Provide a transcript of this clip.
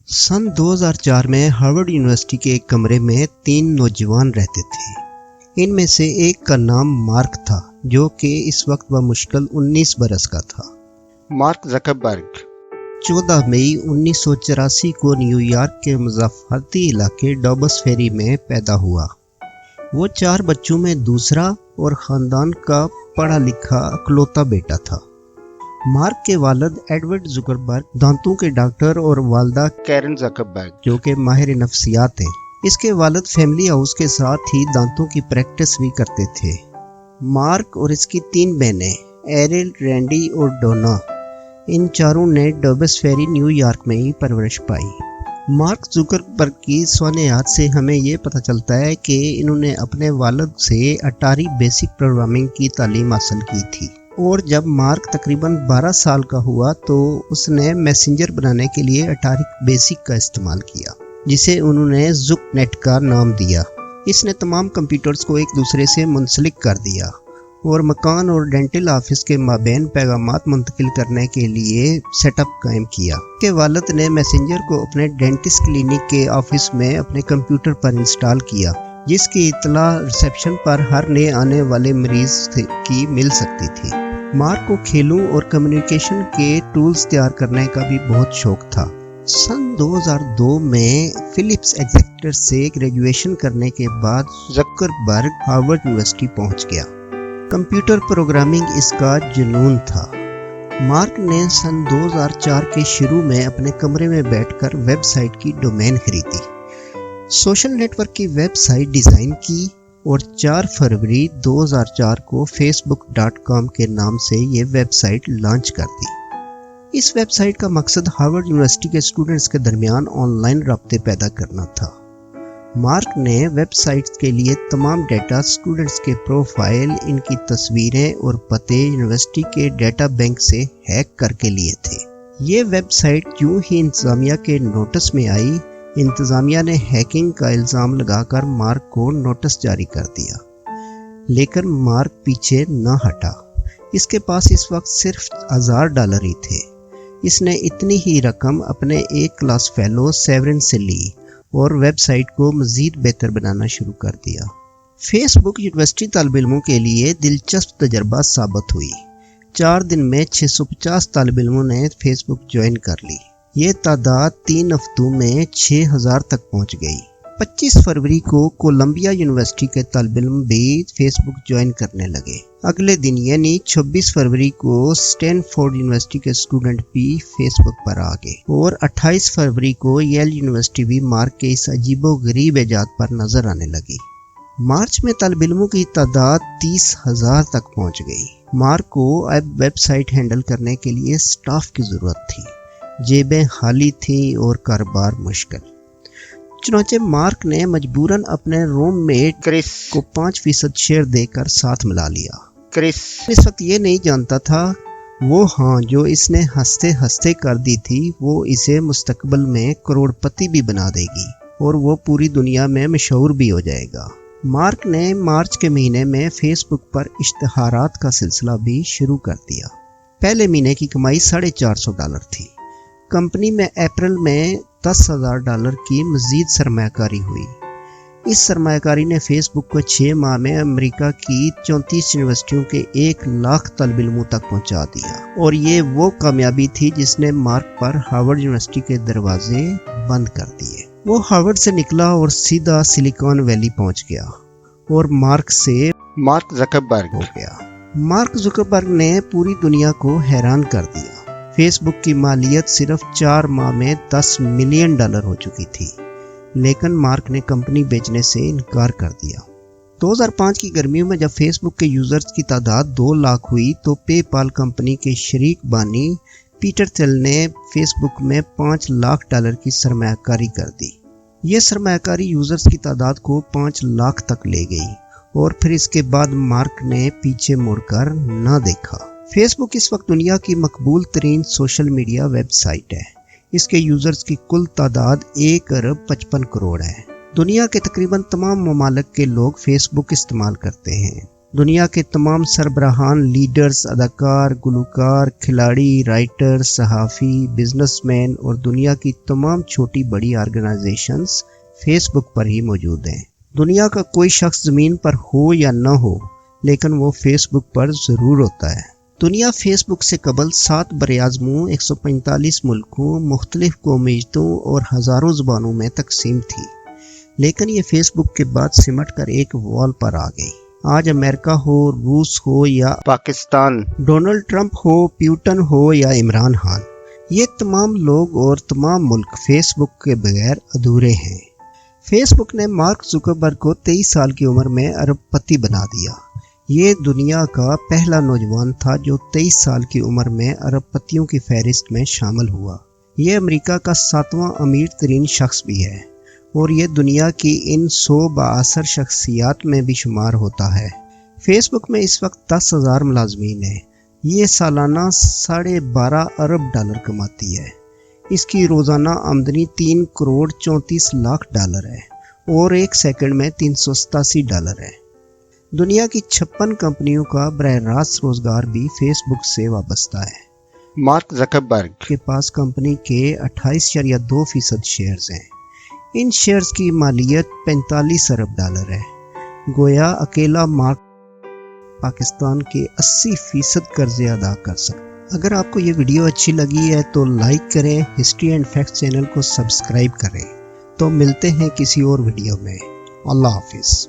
सन 2004 में Harvard university के एक कमरे में 3 नौजवान रहते थे। इनमें से एक का नाम मार्क था, जो कि इस वक्त बमुश्किल 19 बरस का था। मार्क ज़करबर्ग 14 मई 1984 को न्यूयॉर्क के मुज़ाफ़रती इलाके डॉबस फेरी में पैदा हुआ। वो 4 बच्चों में दूसरा और ख़ानदान का पढ़ा लिखा इकलौता बेटा था। मार्क के वालिद एडवर्ड ज़ुकरबर्ग दांतों के डॉक्टर और वालदा कैरन ज़करबर्ग जो कि माहिर नफ्सियात हैं। इसके वालिद फैमिली हाउस के साथ ही दांतों की प्रैक्टिस भी करते थे। मार्क और इसकी 3 बहनें एरिल, रैंडी और डोना, इन चारों ने डॉबस फेरी न्यूयॉर्क में ही परवरिश पाई। मार्क ज़ुकरबर्ग की स्वानियात से हमें ये पता चलता है कि इन्होंने अपने वालिद से अटारी बेसिक प्रोग्रामिंग की तालीम हासिल की थी, और जब मार्क तकरीबन 12 साल का हुआ तो उसने मैसेंजर बनाने के लिए अटारी बेसिक का इस्तेमाल किया, जिसे उन्होंने ज़ुकनेट का नाम दिया। इसने तमाम कंप्यूटर्स को एक दूसरे से मुंसलिक कर दिया और मकान और डेंटल ऑफिस के माबैन पैगामात मुंतकिल करने के लिए सेटअप कायम किया। के वालिद ने मैसेंजर को अपने डेंटिस्ट क्लिनिक के ऑफिस में अपने कंप्यूटर पर इंस्टॉल किया, जिसकी इतला रिसेप्शन पर हर नए आने वाले मरीज की मिल सकती थी। मार्क को खेलों और कम्युनिकेशन के टूल्स तैयार करने का भी बहुत शौक था। सन 2002 में फिलिप्स एग्जीक्यूटिव से ग्रेजुएशन करने के बाद ज़करबर्ग हार्वर्ड यूनिवर्सिटी पहुंच गया। कंप्यूटर प्रोग्रामिंग इसका जुनून था। मार्क ने सन 2004 के शुरू में अपने कमरे में बैठकर वेबसाइट की डोमेन खरीदी, सोशल नेटवर्क की वेबसाइट डिज़ाइन की और 4 फरवरी 2004 को facebook.com के नाम से ये वेबसाइट लॉन्च कर दी। इस वेबसाइट का मकसद हार्वर्ड यूनिवर्सिटी के स्टूडेंट्स के दरमियान ऑनलाइन राब्ते पैदा करना था। मार्क ने वेबसाइट के लिए तमाम डेटा, स्टूडेंट्स के प्रोफाइल, इनकी तस्वीरें और पते यूनिवर्सिटी के डेटा बैंक से हैक करके लिए थे। ये वेबसाइट यूं ही इंतज़ामिया के नोटिस में आई। इंतज़ामिया ने हैकिंग का इल्ज़ाम लगाकर मार्क को नोटिस जारी कर दिया, लेकिन मार्क पीछे न हटा। इसके पास इस वक्त सिर्फ $1000 ही थे। इसने इतनी ही रकम अपने एक क्लास फेलो सेवरन से ली और वेबसाइट को मज़ीद बेहतर बनाना शुरू कर दिया। फेसबुक यूनिवर्सिटी तालिब इल्मों के लिए दिलचस्प तजर्बा साबित हुई। 4 दिन में 650 तालिब इल्मों ने फेसबुक ज्वाइन कर ली। ये तादाद 3 हफ्तों में 6000 तक पहुंच गई। 25 फरवरी को कोलंबिया यूनिवर्सिटी के तालिब इल्म भी फेसबुक ज्वाइन करने लगे। अगले दिन यानी 26 फरवरी को स्टैनफोर्ड यूनिवर्सिटी के स्टूडेंट भी फेसबुक पर आ गए और 28 फरवरी को येल यूनिवर्सिटी भी मार्क के इस अजीबो-गरीब इजाद पर नजर आने लगी। मार्च में तालिब इल्मों की तादाद 30,000 तक पहुंच गई। मार्क को अब वेबसाइट हैंडल करने के लिए स्टाफ की जरूरत थी, जेबें खाली थी और कारोबार मुश्किल। चुनांचे मार्क ने मजबूरन अपने रूममेट क्रिस को 5% शेयर देकर साथ मिला लिया। क्रिस इस वक्त ये नहीं जानता था वो जो इसने हंसते हंसते कर दी थी, वो इसे मुस्तकबिल में करोड़पति भी बना देगी और वो पूरी दुनिया में मशहूर भी हो जाएगा। मार्क ने मार्च के महीने में फेसबुक पर इश्तिहारात का सिलसिला भी शुरू कर दिया। पहले महीने की कमाई $450 थी। कंपनी में अप्रैल में $10,000 की मजीद सरमायाकारी हुई। इस सरमायाकारी ने फेसबुक को 6 माह में अमेरिका की 34 यूनिवर्सिटियों के 1 लाख तालिब इल्मों तक पहुंचा दिया, और ये वो कामयाबी थी जिसने मार्क पर हार्वर्ड यूनिवर्सिटी के दरवाजे बंद कर दिए। वो हार्वर्ड से निकला और सीधा सिलिकॉन वैली पहुंच गया और मार्क से मार्क ज़करबर्ग हो गया। मार्क ज़ुकरबर्ग ने पूरी दुनिया को हैरान कर दिया। फेसबुक की मालियत सिर्फ 4 माह में $10 मिलियन हो चुकी थी, लेकिन मार्क ने कंपनी बेचने से इनकार कर दिया। 2005 की गर्मियों में जब फेसबुक के यूजर्स की तादाद 2 लाख हुई तो पेपाल कंपनी के शरीक बानी पीटर थिल ने फेसबुक में $5 लाख की सरमायाकारी कर दी। ये सरमायाकारी यूजर्स की तादाद को 5 लाख तक ले गई और फिर इसके बाद मार्क ने पीछे मुड़कर न देखा। फेसबुक इस वक्त दुनिया की मकबूल तरीन सोशल मीडिया वेबसाइट है। इसके यूजर्स की कुल तादाद 1 अरब 55 करोड़ है। दुनिया के तकरीबन तमाम ममालिक के लोग फेसबुक इस्तेमाल करते हैं। دنیا کے تمام سربراہان، لیڈرز، اداکار، گلوکار، کھلاڑی، رائٹر، صحافی، بزنس مین اور دنیا کی تمام چھوٹی بڑی آرگنائزیشنز فیس بک پر ہی موجود ہیں۔ دنیا کا کوئی شخص زمین پر ہو یا نہ ہو لیکن وہ فیس بک پر ضرور ہوتا ہے۔ دنیا فیس بک سے قبل 7 براعظموں، 145 ملکوں، مختلف قومیتوں اور ہزاروں زبانوں میں تقسیم تھی، لیکن یہ فیس بک کے بعد سمٹ کر ایک وال پر آ گئی۔ آج امریکہ ہو، روس ہو یا پاکستان، ڈونلڈ ٹرمپ ہو، پیوٹن ہو یا عمران خان، یہ تمام لوگ اور تمام ملک فیس بک کے بغیر ادھورے ہیں۔ فیس بک نے مارک زکربرگ کو 23 سال کی عمر میں ارب پتی بنا دیا۔ یہ دنیا کا پہلا نوجوان تھا جو 23 سال کی عمر میں ارب پتیوں کی فہرست میں شامل ہوا۔ یہ امریکہ کا 7واں امیر ترین شخص بھی ہے اور یہ دنیا کی ان 100 بااثر شخصیات میں بھی شمار ہوتا ہے۔ فیس بک میں اس وقت 10,000 ملازمین ہیں۔ یہ سالانہ $12.5 ارب کماتی ہے۔ اس کی روزانہ آمدنی $3 کروڑ 34 لاکھ ہے اور ایک سیکنڈ میں $387 ہے۔ دنیا کی 56 کمپنیوں کا براہ راست روزگار بھی فیس بک سے وابستہ ہے۔ مارک زکربرگ کے پاس کمپنی کے 28.2% شیئرز ہیں۔ ان شیئرز کی مالیت $45 ارب ہے۔ گویا اکیلا مارک پاکستان کے 80% قرضے ادا کر سکتا۔ اگر آپ کو یہ ویڈیو اچھی لگی ہے تو لائک کریں، ہسٹری اینڈ فیکٹس چینل کو سبسکرائب کریں۔ تو ملتے ہیں کسی اور ویڈیو میں۔ اللہ حافظ۔